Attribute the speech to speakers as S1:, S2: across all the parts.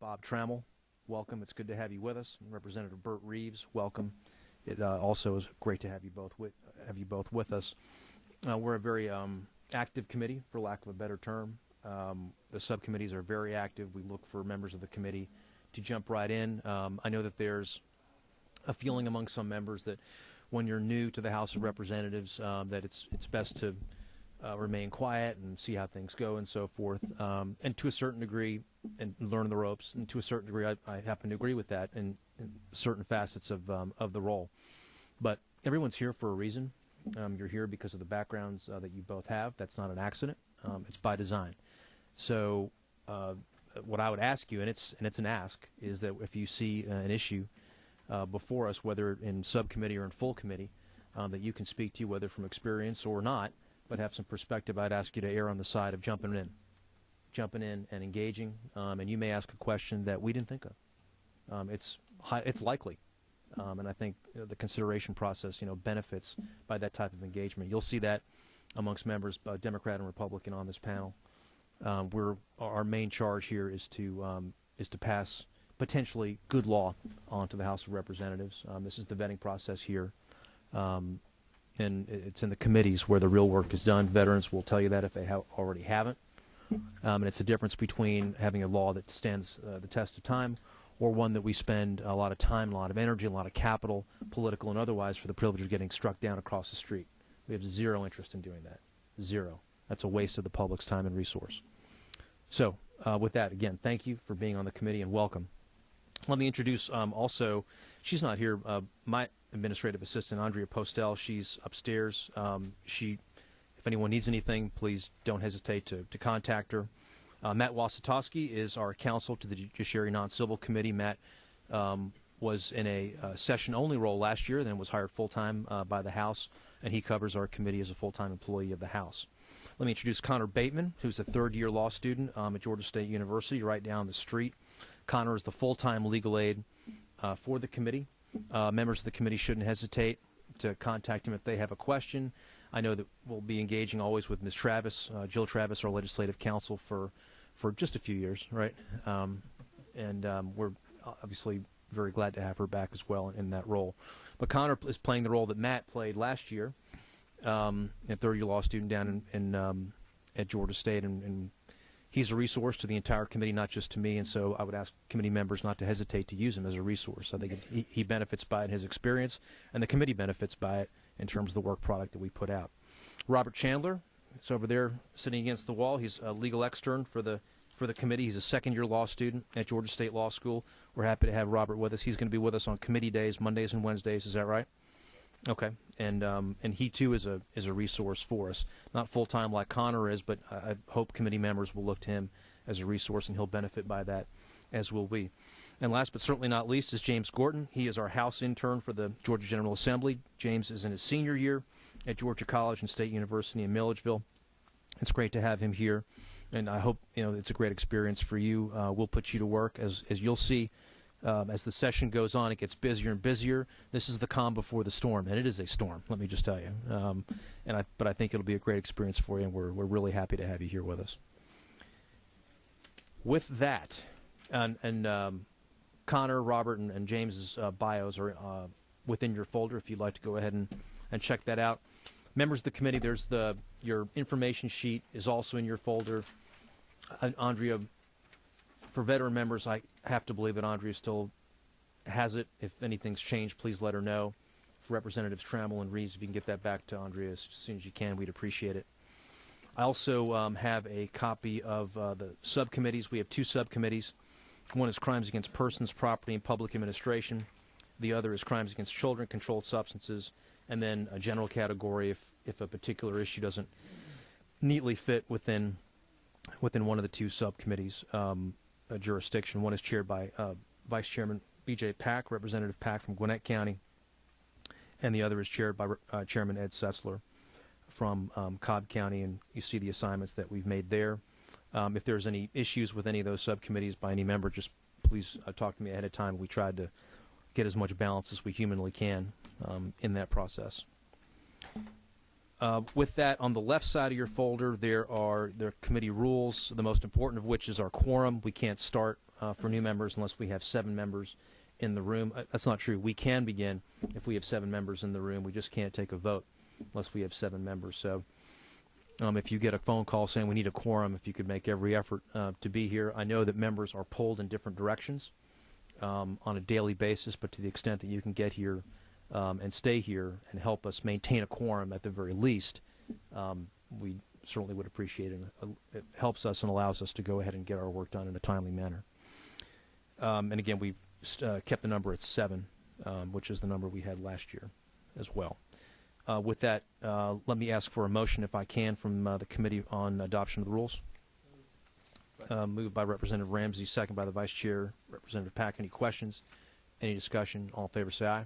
S1: Bob Trammell, welcome. It's good to have you with us. And Representative Burt Reeves, welcome. It also is great to have you both with us. We're a very active committee, for lack of a better term. The subcommittees are very active. We look for members of the committee to jump right in. I know that there's a feeling among some members that when you're new to the House of Representatives, that it's best to remain quiet and see how things go and so forth. And to a certain degree, and learn the ropes. And to a certain degree, I happen to agree with that in certain facets of the role. But everyone's here for a reason. You're here because of the backgrounds that you both have. That's not an accident. It's by design. So what I would ask you, and it's an ask, is that if you see an issue before us, whether in subcommittee or in full committee, that you can speak to, whether from experience or not, but have some perspective, I'd ask you to err on the side of jumping in and engaging. And you may ask a question that we didn't think of. It's likely. And I think the consideration process, benefits by that type of engagement. You'll see that amongst members, Democrat and Republican, on this panel. Our main charge here is to pass potentially good law onto the House of Representatives. This is the vetting process here, and it's in the committees where the real work is done. Veterans will tell you that if they already haven't. And it's a difference between having a law that stands the test of time, or one that we spend a lot of time, a lot of energy, a lot of capital, political and otherwise, for the privilege of getting struck down across the street. We have zero interest in doing that. Zero. That's a waste of the public's time and resource. So with that, again, thank you for being on the committee and welcome. Let me introduce also, she's not here, my administrative assistant, Andrea Postel. She's upstairs. If anyone needs anything, please don't hesitate to contact her. Matt Wasatowski is our counsel to the Judiciary Non-Civil Committee. Matt was in a session-only role last year, then was hired full-time by the House, and he covers our committee as a full-time employee of the House. Let me introduce Connor Bateman, who's a third-year law student at Georgia State University, right down the street. Connor is the full-time legal aid for the committee. Members of the committee shouldn't hesitate to contact him if they have a question. I know that we'll be engaging always with Ms. Travis, Jill Travis, our legislative counsel, for just a few years, right? We're obviously very glad to have her back as well in that role. But Connor is playing the role that Matt played last year, a third-year law student down at Georgia State, and he's a resource to the entire committee, not just to me, and so I would ask committee members not to hesitate to use him as a resource. I think he benefits by it in his experience, and the committee benefits by it in terms of the work product that we put out. Robert Chandler is over there sitting against the wall. He's a legal extern for the committee. He's a second-year law student at Georgia State Law School. We're happy to have Robert with us. He's going to be with us on committee days, Mondays and Wednesdays. Is that right? Okay. And he too is a resource for us. Not full-time like Connor is, but I hope committee members will look to him as a resource, and he'll benefit by that, as will we. And last but certainly not least is James Gorton. He is our House intern for the Georgia General Assembly. James is in his senior year at Georgia College and State University in Milledgeville. It's great to have him here, and I hope it's a great experience for you. We'll put you to work, as you'll see. As the session goes on, it gets busier and busier. This is the calm before the storm, and it is a storm, let me just tell you. But I think it'll be a great experience for you, and we're really happy to have you here with us. With that, and Connor, Robert, and James's bios are within your folder if you'd like to go ahead and check that out. Members of the committee, there's your information sheet is also in your folder. Andrea, for veteran members, I have to believe that Andrea still has it. If anything's changed, please let her know. For Representatives Trammell and Reeves, if you can get that back to Andrea as soon as you can, we'd appreciate it. I also have a copy of the subcommittees. We have two subcommittees. One is Crimes Against Persons, Property, and Public Administration. The other is Crimes Against Children, Controlled Substances, and then a general category if a particular issue doesn't neatly fit within one of the two subcommittees jurisdiction. One is chaired by Vice Chairman B.J. Pack, Representative Pack from Gwinnett County, and the other is chaired by Chairman Ed Setzler from Cobb County, and you see the assignments that we've made there. If there's any issues with any of those subcommittees by any member, just please talk to me ahead of time. We tried to get as much balance as we humanly can in that process. With that, on the left side of your folder, there are committee rules, the most important of which is our quorum. We can't start for new members unless we have 7 members in the room. That's not true. We can begin if we have 7 members in the room. We just can't take a vote unless we have 7 members. So if you get a phone call saying we need a quorum, if you could make every effort to be here. I know that members are pulled in different directions on a daily basis, but to the extent that you can get here and stay here and help us maintain a quorum at the very least, we certainly would appreciate it. It helps us and allows us to go ahead and get our work done in a timely manner. And again, we've kept the number at 7, which is the number we had last year as well. With that, let me ask for a motion, if I can, from the Committee on Adoption of the Rules. Moved by Representative Ramsey, second by the Vice Chair, Representative Pack. Any questions? Any discussion? All in favor, say aye. Aye.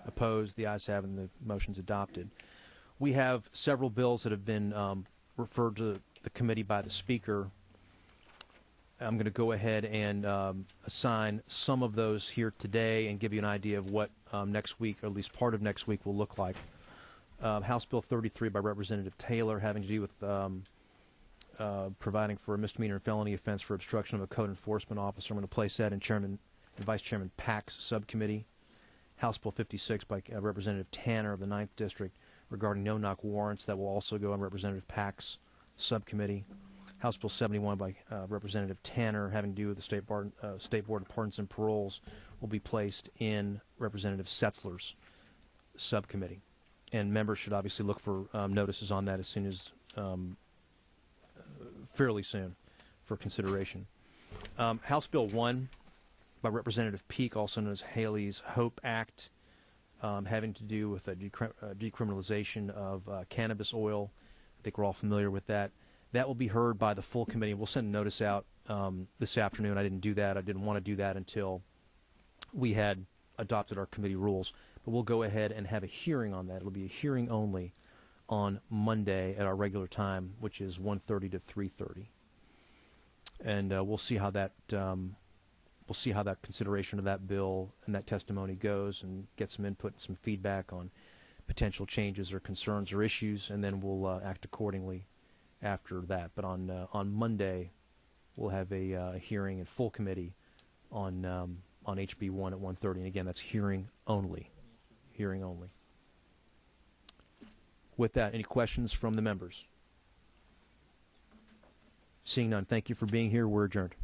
S1: Opposed? The ayes have it, and the motion's adopted. We have several bills that have been referred to the committee by the Speaker. I'm going to go ahead and assign some of those here today and give you an idea of what next week, or at least part of next week, will look like. House Bill 33 by Representative Taylor, having to do with providing for a misdemeanor and felony offense for obstruction of a code enforcement officer. I'm going to place that in Chairman and Vice Chairman Pack's subcommittee. House Bill 56 by Representative Tanner of the 9th District regarding no-knock warrants. That will also go on Representative Pack's subcommittee. House Bill 71 by Representative Tanner, having to do with the State Board of Pardons and Paroles, will be placed in Representative Setzler's subcommittee. And members should obviously look for notices on that as soon as, fairly soon, for consideration. House Bill 1 by Representative Peake, also known as Haley's Hope Act, having to do with a decriminalization of cannabis oil. I think we're all familiar with that. That will be heard by the full committee. We'll send a notice out this afternoon. I didn't do that. I didn't want to do that until we had adopted our committee rules. But we'll go ahead and have a hearing on that. It'll be a hearing only on Monday at our regular time, which is 1:30 to 3:30. And we'll see how that consideration of that bill and that testimony goes, and get some input and some feedback on potential changes or concerns or issues, and then we'll act accordingly after that. But on Monday, we'll have a hearing in full committee on HB 1 at 1:30. And again, that's hearing only. Hearing only. With that, any questions from the members? Seeing none, thank you for being here. We're adjourned.